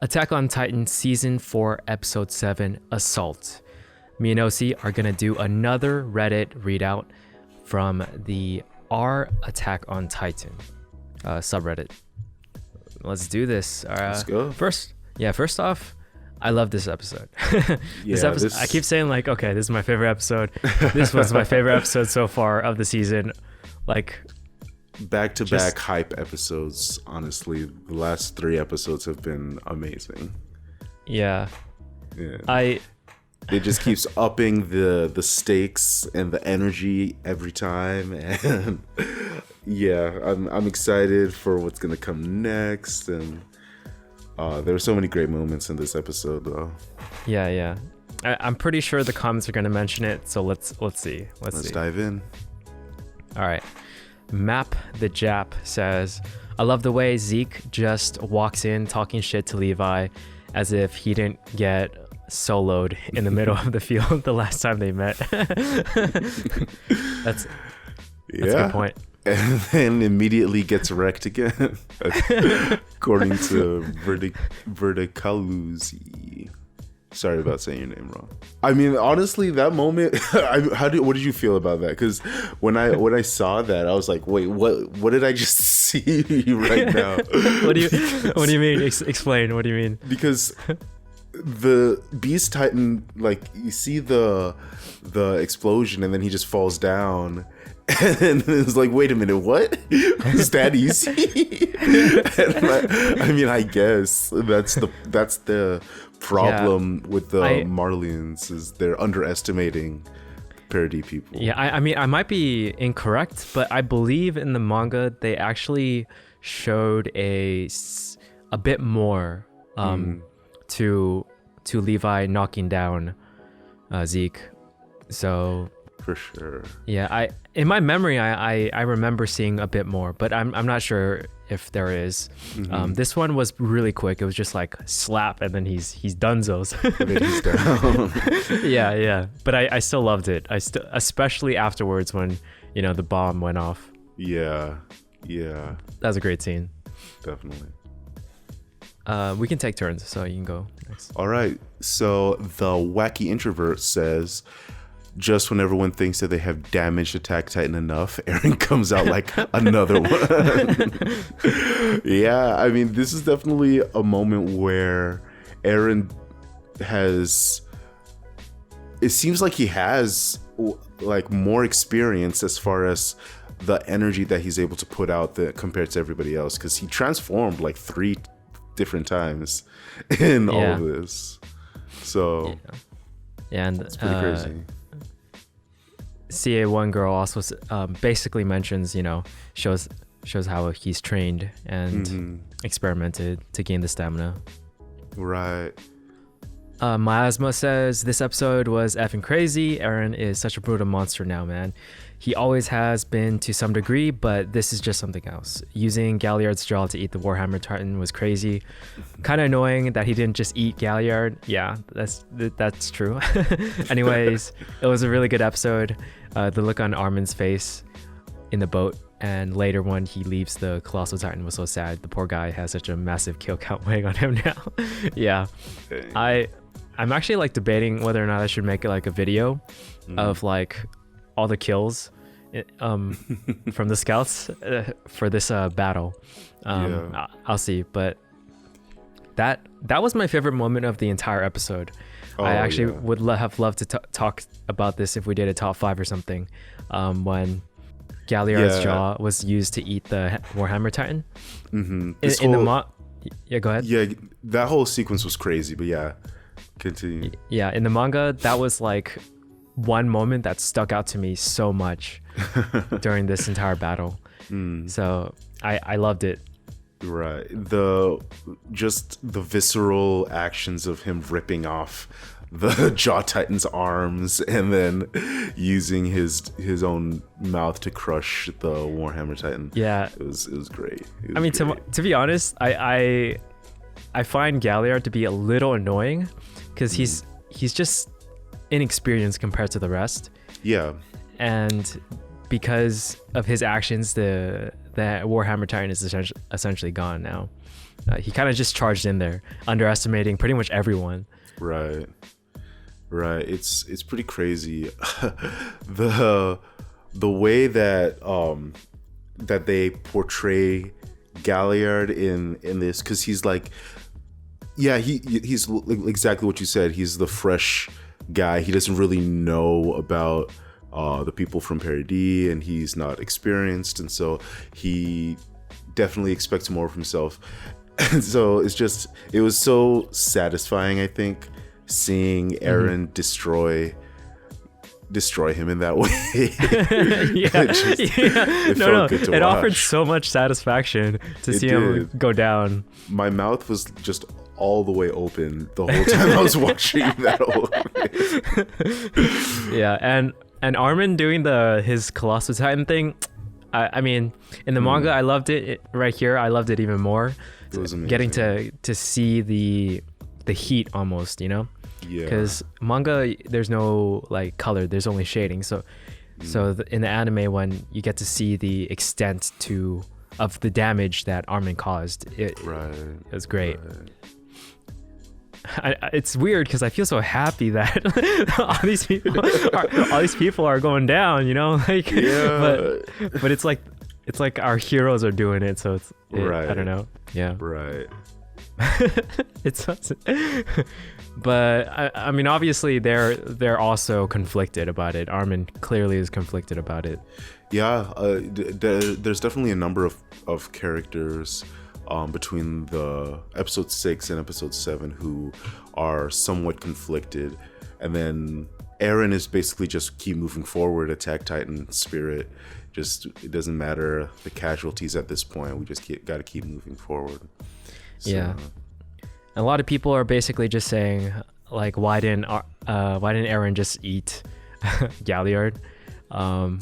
Attack on Titan Season 4, Episode 7, Assault. Me and OC are going to do another Reddit readout from the R Attack on Titan subreddit. Let's do this. Let's go. First off, I love this episode. This I keep saying like, okay, this is my favorite episode. This was my favorite episode so far of the season. Like, back-to-back hype episodes. Honestly, the last 3 episodes have been amazing. Yeah. It just keeps upping the stakes and the energy every time, and yeah, I'm excited for what's gonna come next. And there were so many great moments in this episode, though. Yeah. I'm pretty sure the comments are gonna mention it, so let's see. Let's dive in. All right. Map the Jap says, I love the way Zeke just walks in talking shit to Levi as if he didn't get soloed in the middle of the field the last time they met. That's a good point. And then immediately gets wrecked again, according to Verticaluzzi. Sorry about saying your name wrong. I mean, honestly, that moment. What did you feel about that? Because when I saw that, I was like, wait, what did I just see right now? What do you mean? Explain. What do you mean? Because the Beast Titan, like, you see the explosion, and then he just falls down. And it's like, wait a minute, what? Is that easy? I mean, I guess that's the problem with the Marlians, is they're underestimating parody people. Yeah, I mean, I might be incorrect, but I believe in the manga they actually showed a bit more to Levi knocking down Zeke. So for sure. Yeah, in my memory, I remember seeing a bit more, but I'm not sure if there is. This one was really quick. It was just like slap, and then he's donezo's. And then he's down. Yeah. But I still loved it. Especially afterwards when the bomb went off. Yeah. That was a great scene. Definitely. We can take turns, so you can go next. All right. So the wacky introvert says, just when everyone thinks that they have damaged Attack Titan enough, Eren comes out like another one. Yeah, I mean, this is definitely a moment where Eren it seems like he has like more experience as far as the energy that he's able to put out compared to everybody else, because he transformed like 3 different times in all of this. So yeah, and it's pretty crazy. CA1 girl also basically mentions, shows how he's trained and experimented to gain the stamina. Right. Miasma says, this episode was effing crazy. Eren is such a brutal monster now, man. He always has been to some degree, but this is just something else. Using Galliard's jaw to eat the Warhammer Titan was crazy. Kind of annoying that he didn't just eat Galliard. Yeah, that's true. Anyways, it was a really good episode. The look on Armin's face in the boat, and later when he leaves the Colossal Titan, was so sad. The poor guy has such a massive kill count weighing on him now. Yeah. I'm actually like debating whether or not I should make it like a video of like all the kills from the scouts for this battle. I'll see, but that was my favorite moment of the entire episode. I actually would have loved to talk about this if we did a top 5 or something, when Galliard's jaw was used to eat the Warhammer Titan. Yeah, go ahead. Yeah, that whole sequence was crazy, but yeah, continue. Yeah, in the manga, that was like one moment that stuck out to me so much during this entire battle. So I loved it. Right. The visceral actions of him ripping off the Jaw Titan's arms and then using his own mouth to crush the Warhammer Titan. Yeah. It was great. I mean, to be honest, I find Galliard to be a little annoying because he's just inexperienced compared to the rest. Yeah. And because of his actions, the Warhammer Titan is essentially gone now. He kind of just charged in there, underestimating pretty much everyone. Right. It's pretty crazy. the way that that they portray Galliard in this, because he's like, yeah, he's exactly what you said. He's the fresh guy. He doesn't really know about the people from Paradis, and he's not experienced, and so he definitely expects more of himself. And so it was so satisfying, I think, seeing Eren destroy him in that way. It offered so much satisfaction to see him go down. My mouth was just all the way open the whole time I was watching that whole thing. Yeah, and Armin doing his Colossal Titan thing, I mean, in the manga I loved it. Right here I loved it even more. It was amazing. Getting to see the heat almost, you know? Yeah. Because manga, there's no like color, there's only shading. So in the anime, when you get to see the extent of the damage that Armin caused, it was great. Right. It's weird because I feel so happy that all these people are going down, you know? Like, yeah. But it's like our heroes are doing it, so right. I don't know. Yeah. Right. But I mean, obviously they're also conflicted about it. Armin clearly is conflicted about it. Yeah, there's definitely a number of characters between the episode 6 and episode 7 who are somewhat conflicted, and then Eren is basically just keep moving forward, attack Titan spirit. Just, it doesn't matter the casualties at this point. We just got to keep moving forward. So. Yeah. A lot of people are basically just saying, like, why didn't Eren just eat Galliard? Yeah,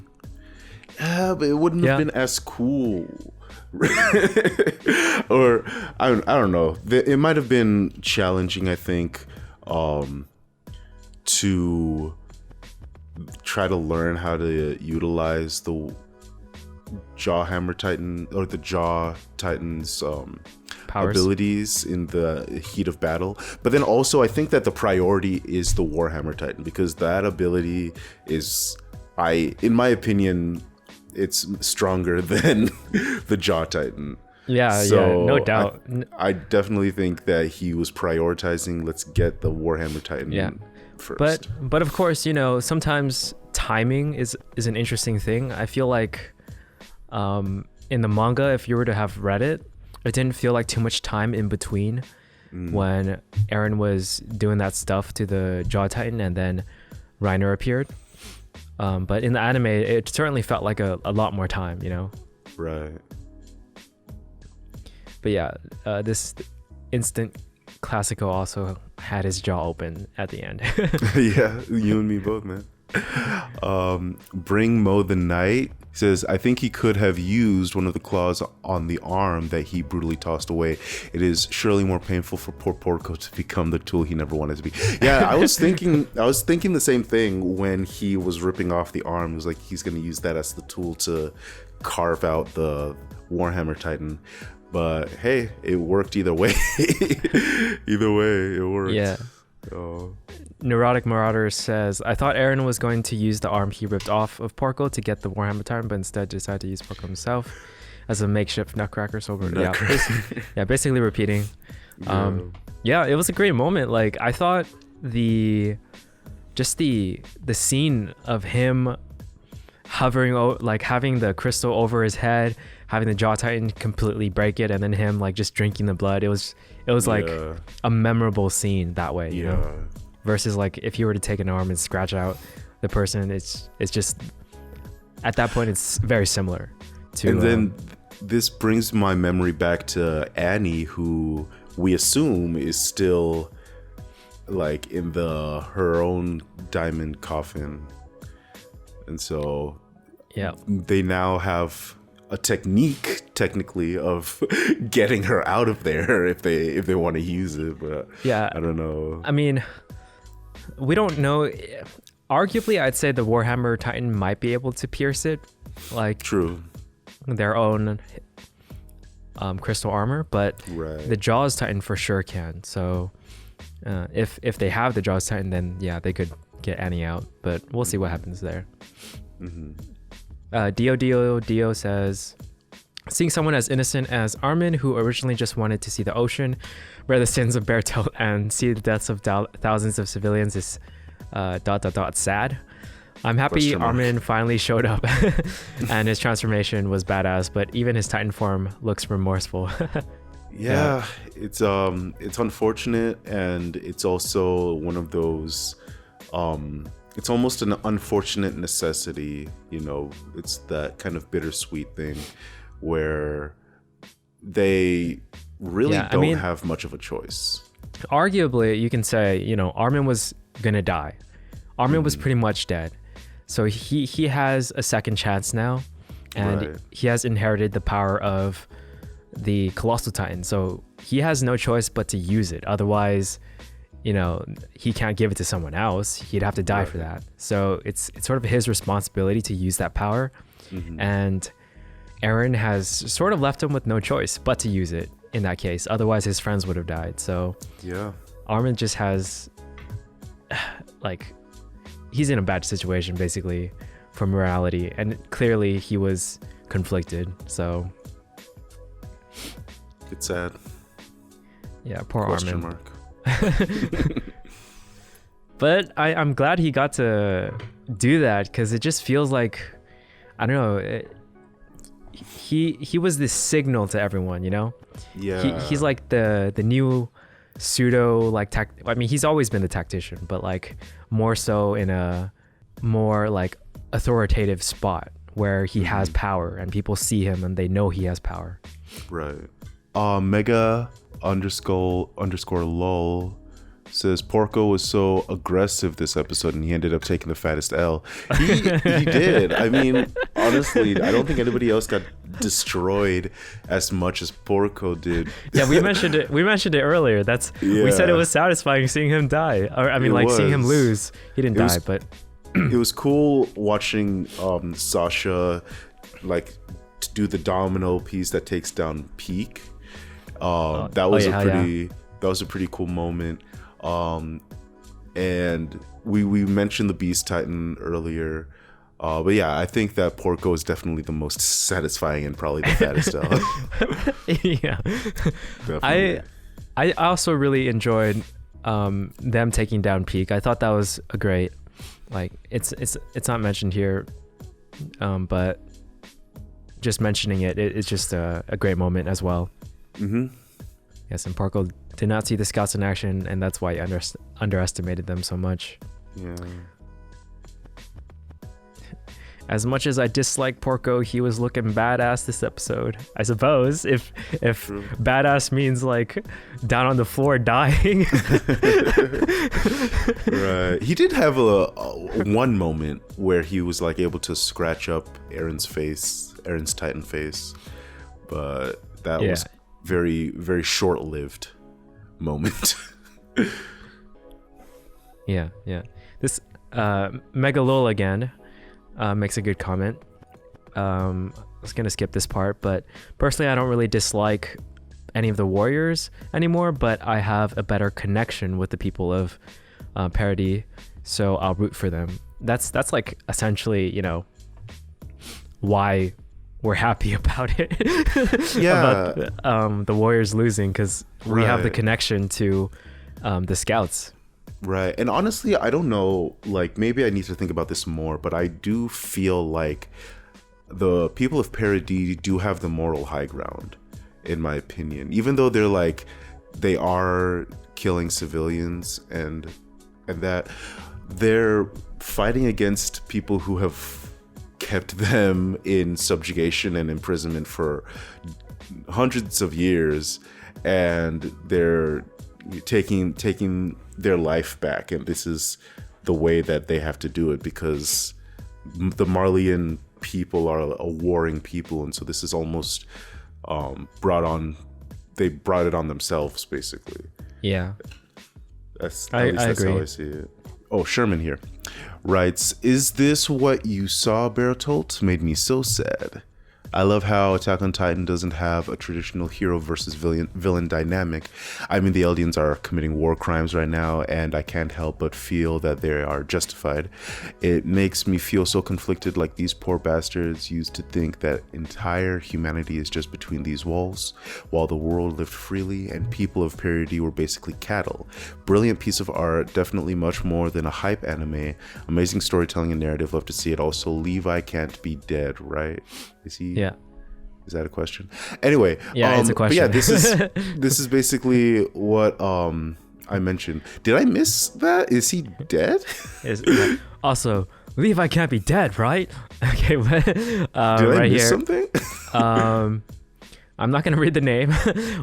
but it wouldn't have been as cool. Or I don't know. It might have been challenging, I think, to try to learn how to utilize the Jaw Hammer Titan or the Jaw Titan's powers, abilities in the heat of battle. But then also I think that the priority is the Warhammer Titan, because that ability is, in my opinion, it's stronger than the Jaw Titan. Yeah, no doubt. I definitely think that he was prioritizing, let's get the Warhammer Titan first. But of course, you know, sometimes timing is an interesting thing. I feel like in the manga, if you were to have read it, it didn't feel like too much time in between when Eren was doing that stuff to the Jaw Titan and then Reiner appeared. But in the anime, it certainly felt like a lot more time, you know? Right. But yeah, this instant Classico also had his jaw open at the end. Yeah, you and me both, man. Bring Mo the Knight says, I think he could have used one of the claws on the arm that he brutally tossed away. It is surely more painful for poor Porco to become the tool he never wanted to be. Yeah, I was thinking the same thing when he was ripping off the arm. It was like he's going to use that as the tool to carve out the Warhammer Titan. But hey, it worked either way. Either way, it worked. Yeah. Oh. Neurotic Marauder says, I thought Eren was going to use the arm he ripped off of Porco to get the Warhammer Titan, but instead decided to use Porco himself as a makeshift nutcracker. So basically repeating. Yeah, it was a great moment. Like, I thought the scene of him hovering, like having the crystal over his head, having the Jaw Titan completely break it, and then him like just drinking the blood. It was like a memorable scene that way, you know? Versus like if you were to take an arm and scratch out the person, it's just at that point it's very similar to. And then this brings my memory back to Annie, who we assume is still like in her own diamond coffin, and so they now have a technically of getting her out of there if they want to use it, but I don't know. I mean, we don't know. Arguably, I'd say the Warhammer Titan might be able to pierce it, like true, their own crystal armor, but Right. the Jaws Titan for sure can. So if they have the Jaws Titan, then yeah, they could get Annie out, but we'll see what happens there. Dio says, seeing someone as innocent as Armin, who originally just wanted to see the ocean, bear the sins of Bertolt, and see the deaths of thousands of civilians is ... sad. I'm happy Armin finally showed up and his transformation was badass, but even his Titan form looks remorseful. Yeah, it's unfortunate, and it's also one of those it's almost an unfortunate necessity, you know. It's that kind of bittersweet thing where they really don't have much of a choice. Arguably, you can say, you know, Armin was gonna die. Armin was pretty much dead. So he has a second chance now, and he has inherited the power of the Colossal Titan. So he has no choice but to use it. Otherwise, you know, he can't give it to someone else. He'd have to die for that. So it's sort of his responsibility to use that power. And Eren has sort of left him with no choice but to use it in that case. Otherwise, his friends would have died. So yeah, Armin just has, like, he's in a bad situation basically for morality, and clearly he was conflicted. So it's sad. Yeah, poor Question Armin. mark. But I'm glad he got to do that, because it just feels like, I don't know, he was this signal to everyone, you know. Yeah, he's like the new pseudo, like, I mean, he's always been the tactician, but like more so in a more like authoritative spot where he has power and people see him and they know he has power. Right. Mega _ lol says Porco was so aggressive this episode and he ended up taking the fattest L. He did. I mean, honestly, I don't think anybody else got destroyed as much as Porco did. Yeah, we mentioned it earlier. We said it was satisfying seeing him die, or I mean, seeing him lose. He didn't die, but it was cool watching Sasha like do the domino piece that takes down Peak. That was a pretty cool moment. And we mentioned the Beast Titan earlier, but yeah, I think that Porco is definitely the most satisfying and probably the fattest L. Yeah, Definitely. I also really enjoyed them taking down Peak. I thought that was a great, like, it's not mentioned here, but just mentioning it's just a great moment as well. Yes, and Porco did not see the scouts in action, and that's why he underestimated them so much. Yeah. As much as I dislike Porco, he was looking badass this episode. I suppose if badass means like down on the floor dying. Right. He did have a one moment where he was like able to scratch up Eren's Titan face, but that was very, very short-lived moment. Yeah. This Megalol again makes a good comment. I was gonna skip this part, but personally I don't really dislike any of the warriors anymore, but I have a better connection with the people of Paradis, so I'll root for them. That's like essentially, you know, why we're happy about it. About the warriors losing, because we have the connection to the scouts. Right. And honestly, I don't know, like, maybe I need to think about this more, but I do feel like the people of Paradis do have the moral high ground, in my opinion. Even though they are killing civilians and that they're fighting against people who have kept them in subjugation and imprisonment for hundreds of years, and they're taking their life back, and this is the way that they have to do it because the Marleyan people are a warring people, and so this is almost they brought it on themselves, basically. Yeah, that's I agree. how I see it. Oh, Sherman here writes, "Is this what you saw, Bertolt? Made me so sad. I love how Attack on Titan doesn't have a traditional hero versus villain dynamic. I mean, the Eldians are committing war crimes right now, and I can't help but feel that they are justified. It makes me feel so conflicted, like these poor bastards used to think that entire humanity is just between these walls, while the world lived freely and people of parody were basically cattle. Brilliant piece of art, definitely much more than a hype anime. Amazing storytelling and narrative, love to see it. Also, Levi can't be dead, right? Is he? Yeah. Is that a question? Anyway, yeah, it's a question. But yeah, this is basically what I mentioned. Did I miss that? Is he dead? Also, Levi can't be dead, right? Okay, did I miss something? I'm not gonna read the name.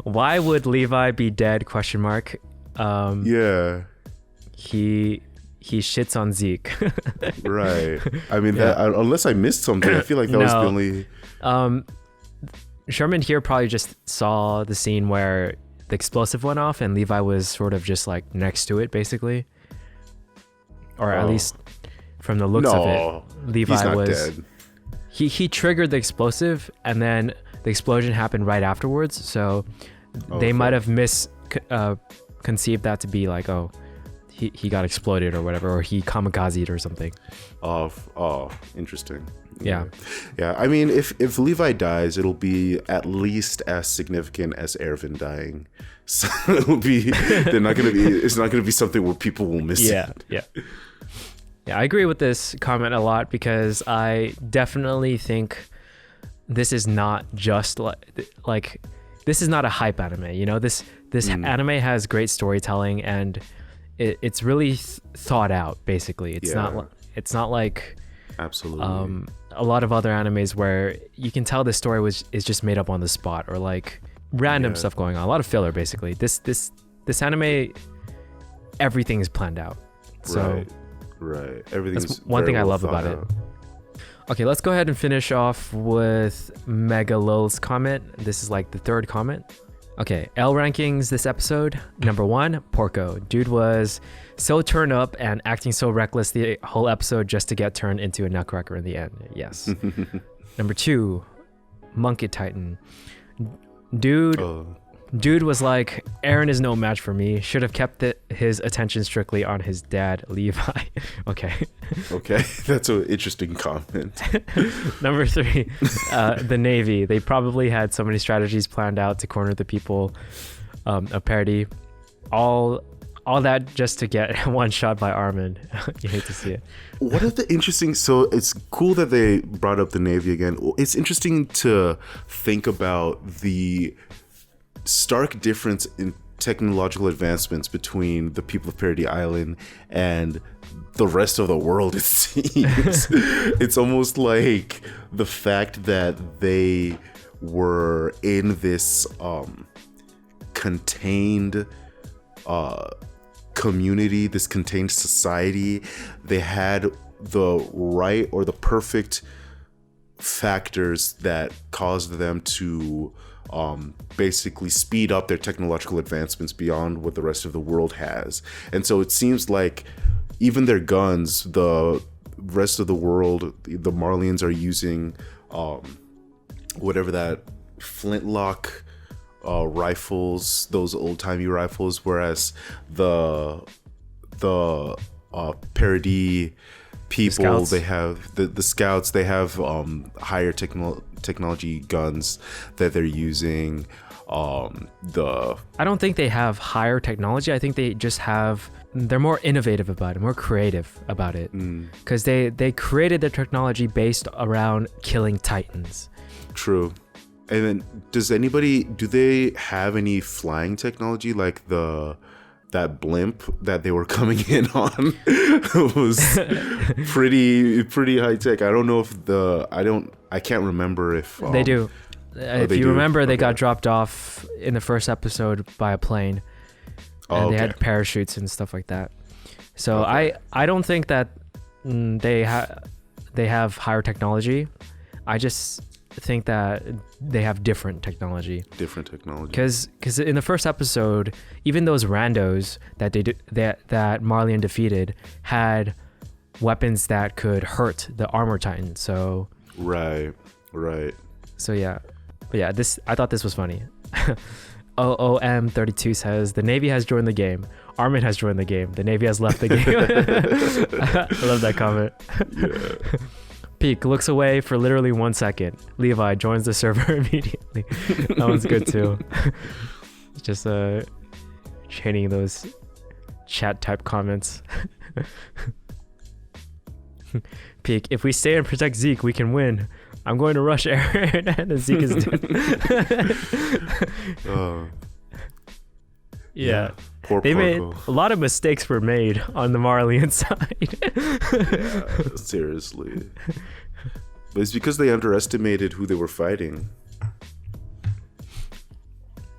Why would Levi be dead? Question mark. Yeah. He shits on Zeke. Right. I mean, that, unless I missed something, I feel like that was the only. Sherman here probably just saw the scene where the explosive went off and Levi was sort of just like next to it, basically, or at least from the looks of it, Levi he's not was dead. He triggered the explosive and then the explosion happened right afterwards. So they might have conceived that to be like, oh, he got exploded or whatever, or he kamikazed or something. Oh, interesting. Yeah. I mean, if Levi dies, it'll be at least as significant as Erwin dying. So it's not gonna be something where people will miss it. Yeah, I agree with this comment a lot because I definitely think this is not just like this is not a hype anime. You know, this anime has great storytelling and it's really thought out. Basically, it's not like absolutely a lot of other animes where you can tell the story is just made up on the spot or like random stuff going on. A lot of filler, basically. This anime, everything is planned out. So right. Everything's that's one thing I love about it. Okay, let's go ahead and finish off with Mega Lil's comment. This is like the third comment. Okay, L rankings this episode. Number 1, Porco. Dude was so turned up and acting so reckless the whole episode just to get turned into a nutcracker in the end. Yes. Number 2, Monkey Titan. Dude was like, Aaron is no match for me. Should have kept his attention strictly on his dad, Levi. Okay, that's an interesting comment. Number 3, the Navy. They probably had so many strategies planned out to corner the people of parody. All that just to get one shot by Armin. You hate to see it. What are the interesting... So it's cool that they brought up the Navy again. It's interesting to think about the stark difference in technological advancements between the people of Parody Island and the rest of the world, it seems. It's almost like the fact that they were in this contained community, this contained society. They had the right or the perfect factors that caused them to basically speed up their technological advancements beyond what the rest of the world has. And so it seems like even their guns, the rest of the world, the Marlians are using whatever that flintlock rifles, those old-timey rifles, whereas the parody people, they have the scouts, they have higher technology guns that they're using. I don't think they have higher technology. I think they just they're more innovative about it, more creative about it, because they created the technology based around killing titans. True. And then do they have any flying technology, like that blimp that they were coming in on was pretty high tech. I don't know if I can't remember if they do. If you remember, they got dropped off in the first episode by a plane, and they had parachutes and stuff like that. So I don't think that they have higher technology. I just think that they have different technology. Because in the first episode, even those randos that Marlian defeated had weapons that could hurt the armor titan. So right. So yeah, but yeah, I thought this was funny. OOM32 says the Navy has joined the game. Armin has joined the game. The Navy has left the game. I love that comment. Yeah. Peak looks away for literally 1 second. Levi joins the server immediately. That one's good too. Just chaining those chat type comments. Peak, if we stay and protect Zeke, we can win. I'm going to rush Aaron and Zeke is dead. Yeah. Poor They made Porco. a lot of mistakes were made on the Marleyan side. Yeah, seriously. But it's because they underestimated who they were fighting.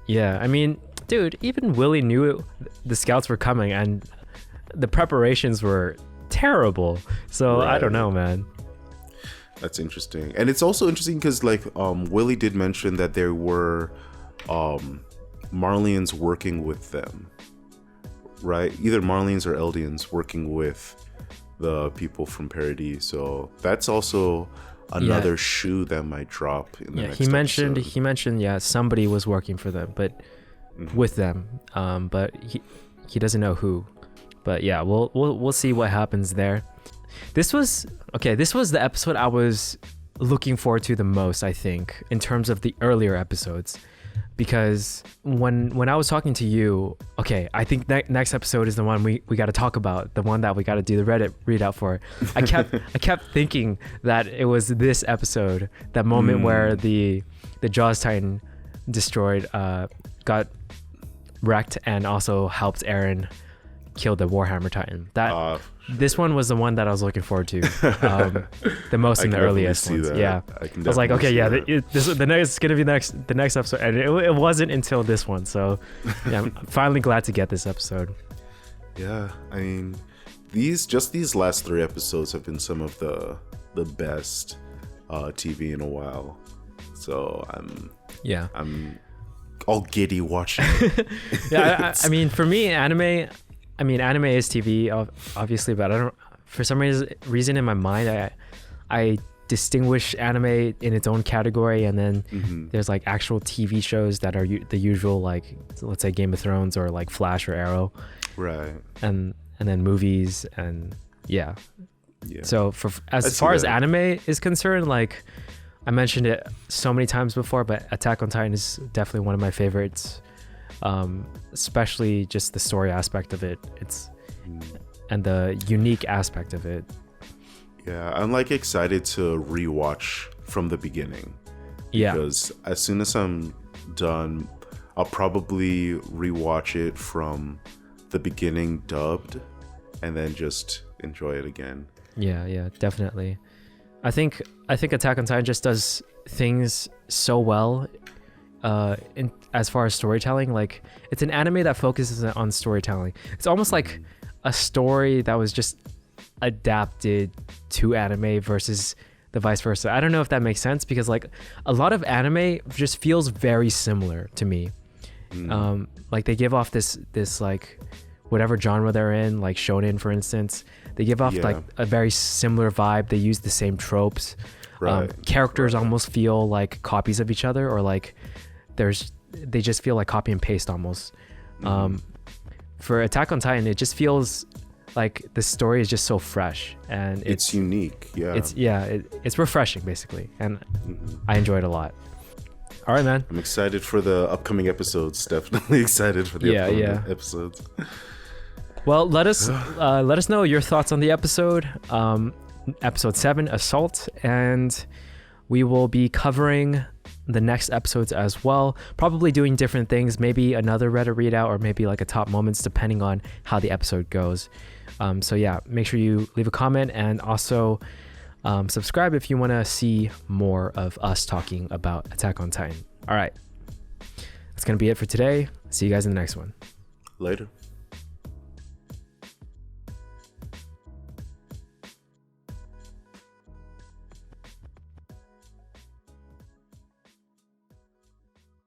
Yeah, I mean, dude, even Willie knew the scouts were coming and the preparations were terrible. So I don't Right. know, man. That's interesting. And it's also interesting because like Willie did mention that there were Marleyans working with them, right? Either Marleyans or Eldians working with the people from Parody. So that's also another shoe that might drop in the next he mentioned episode. Somebody was working for them, but with them, but he doesn't know who. But yeah, we'll see what happens there. This was the episode I was looking forward to the most, I think, in terms of the earlier episodes, because when I was talking to you, I think next episode is the one we got to talk about, the one that we got to do the Reddit readout for. I kept thinking that it was this episode, that moment where the Jaws Titan destroyed, got wrecked, and also helped Eren kill the Warhammer Titan. This one was the one that I was looking forward to the most in the earliest ones. Yeah, I was like, the next is gonna be the next episode, and it wasn't until this one. So yeah, I'm finally glad to get this episode. Yeah, I mean, these last 3 episodes have been some of the best TV in a while. So I'm all giddy watching. Yeah, I mean, for me, anime is TV, obviously, but I don't. For some reason in my mind, I distinguish anime in its own category, and then there's like actual TV shows that are the usual, like let's say Game of Thrones or like Flash or Arrow, right? And then movies, and yeah. So as far as anime is concerned, like I mentioned it so many times before, but Attack on Titan is definitely one of my favorites. Especially just the story aspect of it, and the unique aspect of it. Yeah, I'm like excited to rewatch from the beginning. Yeah, because as soon as I'm done, I'll probably rewatch it from the beginning dubbed, and then just enjoy it again. Yeah, definitely. I think Attack on Titan just does things so well. As far as storytelling, like it's an anime that focuses on storytelling. It's almost like a story that was just adapted to anime versus the vice versa. I don't know if that makes sense, because like a lot of anime just feels very similar to me. Like they give off this like whatever genre they're in, like shonen for instance, they give off like a very similar vibe. They use the same tropes. Characters almost feel like copies of each other, or like they just feel like copy and paste almost. For Attack on Titan, it just feels like the story is just so fresh, and it's unique. It's refreshing basically, and I enjoy it a lot. All right, man. I'm excited for the upcoming episodes. Definitely excited for the upcoming episodes. Well, let us know your thoughts on the episode, episode 7, Assault, and we will be covering the next episodes as well, probably doing different things, maybe another Reddit readout, or maybe like a top moments, depending on how the episode goes. So yeah, make sure you leave a comment, and also subscribe if you want to see more of us talking about Attack on Titan. All right, that's gonna be it for today. See you guys in the next one. Later.